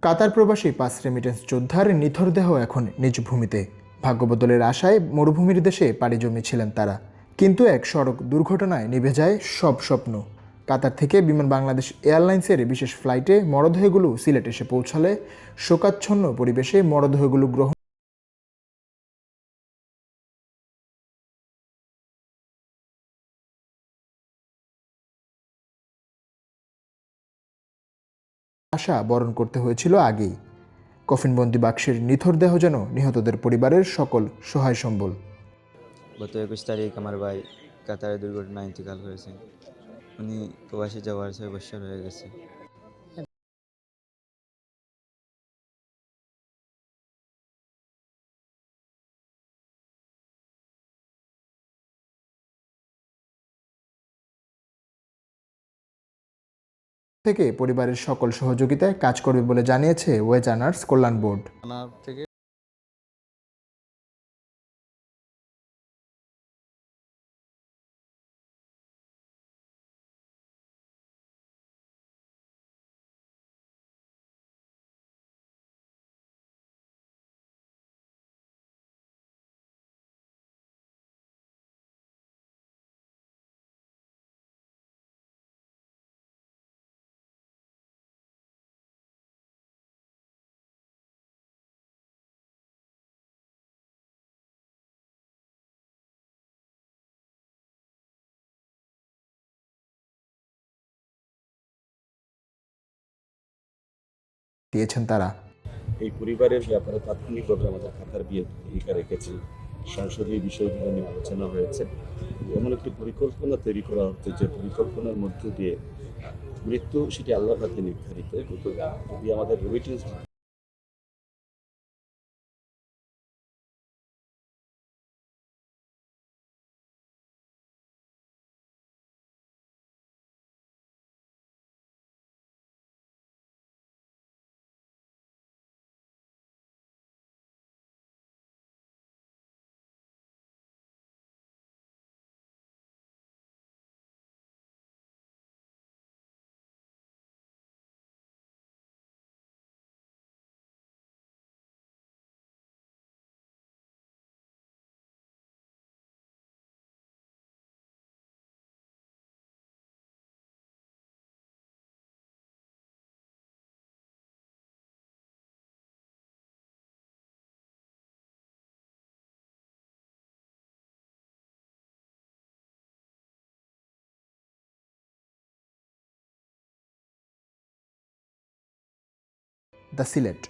কাতার প্রবাসী 5 রেমিটেন্স যোদ্ধার নিথর দেহ এখন নিজ ভূমিতে। ভাগ্যবদলের আশায় মরুভূমির দেশে পাড়ি জমিয়েছিলেন তারা, কিন্তু এক সড়ক দুর্ঘটনায় নিভে যায় সব স্বপ্ন। কাতার থেকে বিমান বাংলাদেশ এয়ারলাইন্সের বিশেষ ফ্লাইটে মরদেহগুলো সিলেট এসে পৌঁছালে শোকাচ্ছন্ন পরিবেশে মরদেহগুলো গ্রহণ আশা বরণ করতে হয়েছিল আগেই। কফিনবন্দি বাক্সের নিথর দেহ যেন নিহতদের পরিবারের সকল সহায় সম্বল। গত 21 তারিখ আমার ভাই কাতারে দুর্ঘটনায় ইন্তেকাল করেছেন। উনি প্রবাসী যাওয়ার 6 বছর হয়ে গেছে। থেকে পরিবারের সকল সহযোগিতায় কাজ করবে বলে জানিয়েছে ওয়েজ আর্নার্স কল্যাণ বোর্ড। থেকে দিয়েছেন তারা। এই পরিবারের ব্যাপারে তাৎক্ষণিকভাবে আমাদের কাতার বিএনপি ভূমিকা রেখেছে। সংসদীয় বিষয়গুলো নিয়ে আলোচনা হয়েছে। এমন একটি পরিকল্পনা তৈরি করা হচ্ছে যে পরিকল্পনার মধ্য দিয়ে মৃত্যু সেটি আল্লাহর হাতে নির্ধারিত, কিন্তু যদি আমাদের রেমিটেন্স দ্য সিলেট।